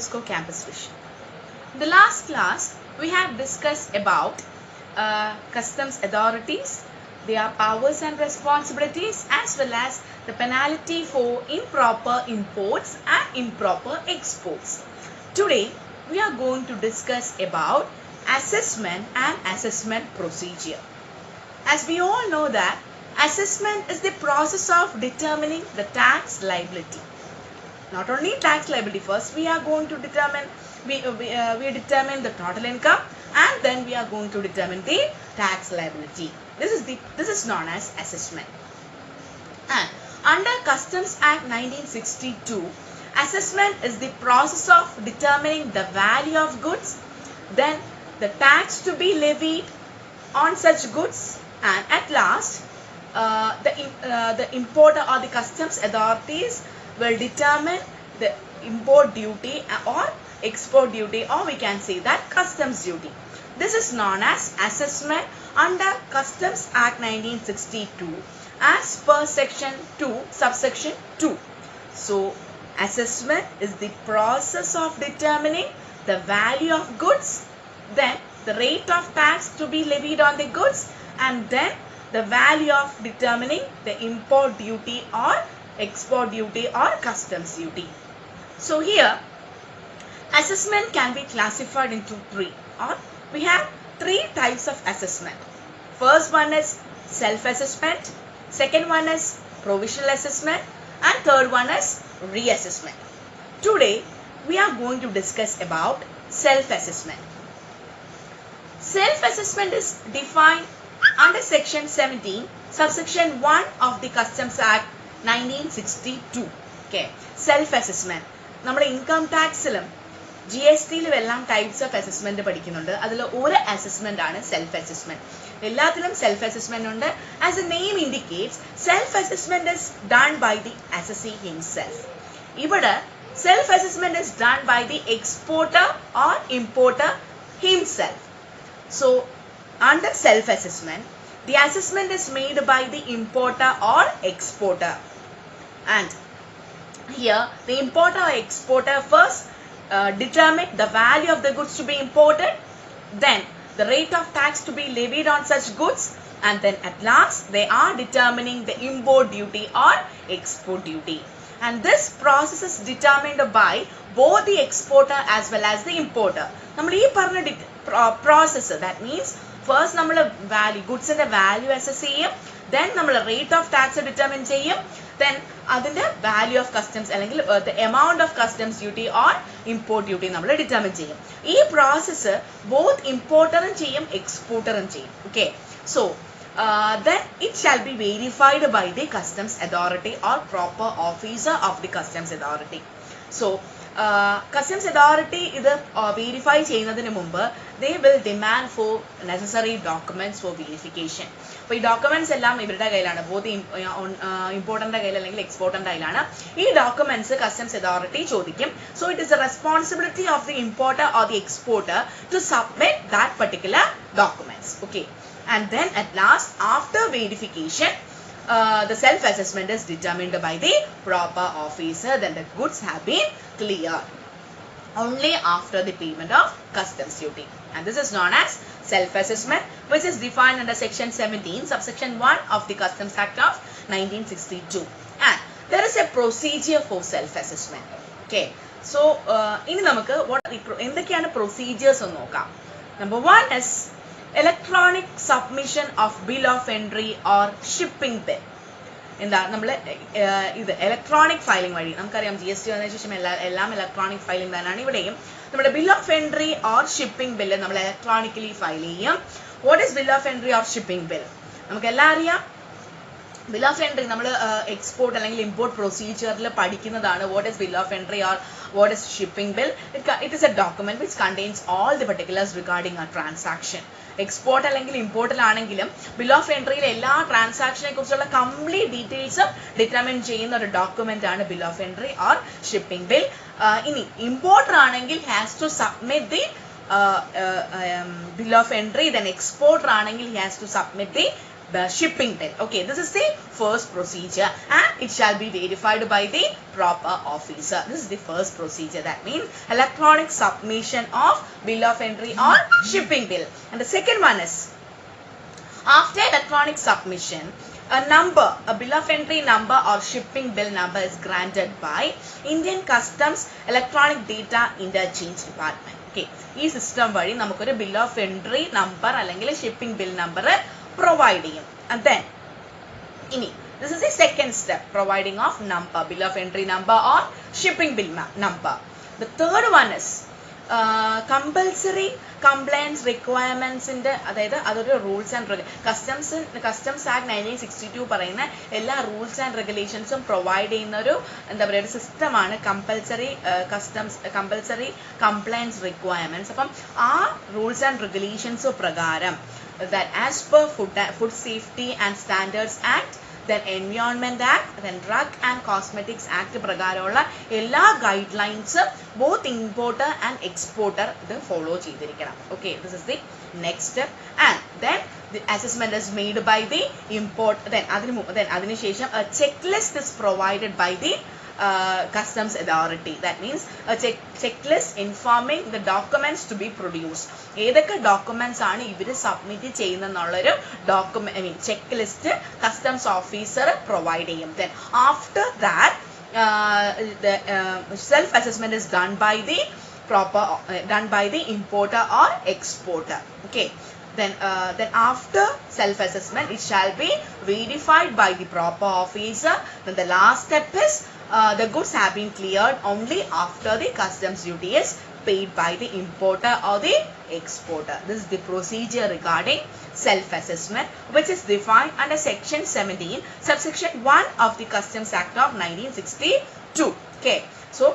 Bosco campus vision. In the last class, we have discussed about customs authorities, their powers and responsibilities, as well as the penalty for improper imports and improper exports. Today, we are going to discuss about assessment and assessment procedure. As we all know that assessment is the process of determining the tax liability. Not only tax liability, first we are going to determine we determine the total income, and then we are going to determine the tax liability. This is known as assessment. And under Customs Act 1962, assessment is the process of determining the value of goods, then the tax to be levied on such goods, and at last the importer or the customs authorities will determine the import duty or export duty, or we can say that customs duty. This is known as assessment under Customs Act 1962 as per section 2 subsection 2. So assessment is the process of determining the value of goods, then the rate of tax to be levied on the goods, and then the value of determining the import duty or export duty or customs duty. So here assessment can be classified into three, or we have three types of assessment. First one is self-assessment, second one is provisional assessment, and third one is reassessment. Today we are going to discuss about self-assessment. Self-assessment is defined under section 17 subsection 1 of the Customs Act 1962. Okay, self-assessment. നമ്മുടെ income ടാക്സിലും GST എല്ലാം types of assessment പഠിക്കുന്നുണ്ട്. അതിൽ ഒരു assessment ആണ് self assessment. എല്ലാത്തിലും self assessment ഉണ്ട്. As a name indicates, self assessment is done by the assessee himself. ഇവിടെ self assessment is done by the exporter or importer himself. So under self assessment, the assessment is made by the importer or exporter, and here the importer or exporter first determine the value of the goods to be imported, then the rate of tax to be levied on such goods, and then at last they are determining the import duty or export duty. And this process is determined by both the exporter as well as the importer. നമ്മൾ ഈ പറഞ്ഞ process, that means first നമ്മൾ value ഗുഡ്സിന്റെ value assess ചെയ്യും, then നമ്മൾ rate of tax determine ചെയ്യും, then അതിന്റെ value of customs അല്ലെങ്കിൽ the amount of customs duty or import duty നമ്മൾ ഡിറ്റർമിൻ ചെയ്യും. ഈ പ്രോസസ്സ് ബോത്ത് ഇമ്പോർട്ടറും ചെയ്യും എക്സ്പോർട്ടറും ചെയ്യും. Okay, so then it shall be verified by the customs authority or proper officer of the customs authority. So customs authority ഇത് verify ചെയ്യുന്നതിന് മുമ്പ് they will demand for necessary documents for verification. അപ്പോൾ ഈ documents എല്ലാം ഇവരുടെ കയ്യിലാണ്, both ഇമ്പോർട്ടറിന്റെ കയ്യിൽ അല്ലെങ്കിൽ എക്സ്പോർട്ടറിന്റെ കയ്യിലാണ്. ഈ ഡോക്യുമെന്റ്സ് കസ്റ്റംസ് അതോറിറ്റി ചോദിക്കും. So it is the responsibility of the importer or the exporter to submit that particular documents. Okay, and then at last after verification the self assessment is determined by the proper officer, then the goods have been cleared only after the payment of customs duty, and this is known as self assessment, which is defined under section 17 subsection 1 of the Customs Act of 1962. And there is a procedure for self assessment. Okay, so ഇനി നമുക്ക് എന്തൊക്കെയാണ് procedures എന്ന് നോക്കാം. Number 1 is electronic submission of bill of entry or shipping bill. എന്താ നമ്മൾ ഇത് electronic filing വഴി, നമുക്കറിയാം GST വന്നതിന് ശേഷം എല്ലാം ഇലക്ട്രോണിക് ഫയലിംഗ് തന്നെയാണ്. ഇവിടെയും നമ്മുടെ bill of entry or shipping bill നമ്മൾ ഇലക്ട്രോണിക്കലി ഫയൽ ചെയ്യും. What is bill of entry or shipping bill? നമുക്കെല്ലാം അറിയാം. ബിൽ ഓഫ് എൻട്രി നമ്മൾ എക്സ്പോർട്ട് അല്ലെങ്കിൽ ഇമ്പോർട്ട് പ്രൊസീജിയറിൽ പഠിക്കുന്നതാണ്. What is bill of entry or what is shipping bill? It is A document which contains all the particulars regarding a transaction. Export അല്ലെങ്കിൽ ഇമ്പോർട്ടിലാണെങ്കിലും bill of എൻട്രിയിലെ എല്ലാ ട്രാൻസാക്ഷനെ കുറിച്ചുള്ള complete ഡീറ്റെയിൽസും determine ചെയ്യുന്ന ഒരു document ആണ് bill of entry or shipping bill. ഇനി importer ആണെങ്കിൽ has to submit the bill of entry, then exporter anengil he has to submit the the shipping bill. Okay, this is the first procedure and it shall be verified by the proper officer. This is the first procedure. That means electronic submission of bill of entry or shipping bill. And the second one is after electronic submission, a bill of entry number or shipping bill number is granted by Indian Customs Electronic Data Interchange Department. Okay, this system vadi namakku bill of entry number allengil shipping bill number provide cheyum. And then this is the second step, providing of number, bill of entry number or shipping bill number. The third one is compulsory compliance requirements in the other rules and Customs Act 1962 പറയുന്ന എല്ലാ rules and regulations provide ചെയ്യുന്ന ഒരു എന്താ പറയുക system ആണ് compulsory compliance requirements. അപ്പം ആ rules and regulations പ്രകാരം that as per Food Safety and Standards Act, then Environment Act, then Drug and Cosmetics Act പ്രകാരമുള്ള എല്ലാ guidelines both importer and exporter follow ചെയ്തിരിക്കണം. Okay, this is the next step. And then the assessment is made by the import. Then അതിനുശേഷം a checklist is provided by the Customs Authority. That means a checklist informing the documents to be produced. ഏതൊക്കെ documents ആണ് ഇവര് submit ചെയ്യുന്നതെന്നുള്ളൊരു checklist Customs Officer provide ചെയ്യും. Then after that the self-assessment is done by the importer or exporter. Okay. Then after self-assessment, it shall be verified by the proper officer. Then the last step is the goods have been cleared only after the customs duty is paid by the importer or the exporter. This is the procedure regarding self-assessment, which is defined under section 17, subsection 1 of the Customs Act of 1962. Okay, so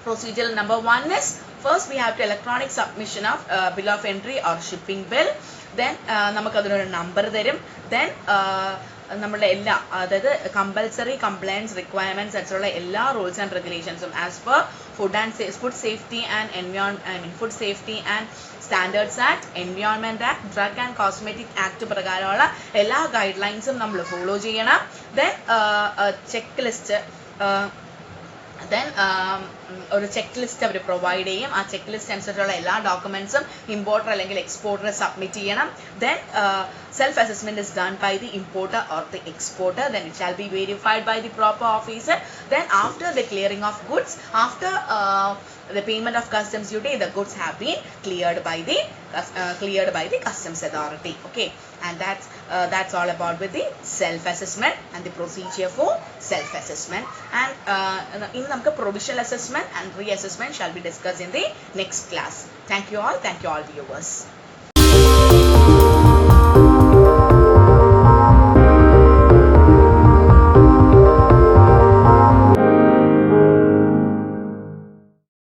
procedural number 1 is first we have to electronic submission of bill of entry or shipping bill. Then നമുക്ക് അതിനൊരു number തരും. Then നമ്മളുടെ എല്ലാ അതായത് compulsory compliance requirements ആയിട്ടുള്ള എല്ലാ rules and regulations as per Food Safety and Standards Act, Environment Act, Drug and Cosmetic Act പ്രകാരമുള്ള എല്ലാ ഗൈഡ്ലൈൻസും നമ്മൾ ഫോളോ ചെയ്യണം. Then checklist ഒരു ചെക്ക്ലിസ്റ്റ് അവർ പ്രൊവൈഡ് ചെയ്യും. ആ ചെക്ക്ലിസ്റ്റ് അനുസരിച്ചുള്ള എല്ലാ ഡോക്യുമെന്റ്സും ഇമ്പോർട്ടർ അല്ലെങ്കിൽ എക്സ്പോർട്ടർ സബ്മിറ്റ് ചെയ്യണം. Then self assessment is done by the importer or the exporter. Then it shall be verified by the proper officer. Then after the clearing of goods, after the payment of customs duty, the goods have been cleared by the customs authority. Okay, and that's all about with the self assessment and the procedure for self assessment. And in namukku provisional assessment and reassessment shall be discussed in the next class. Thank you all viewers.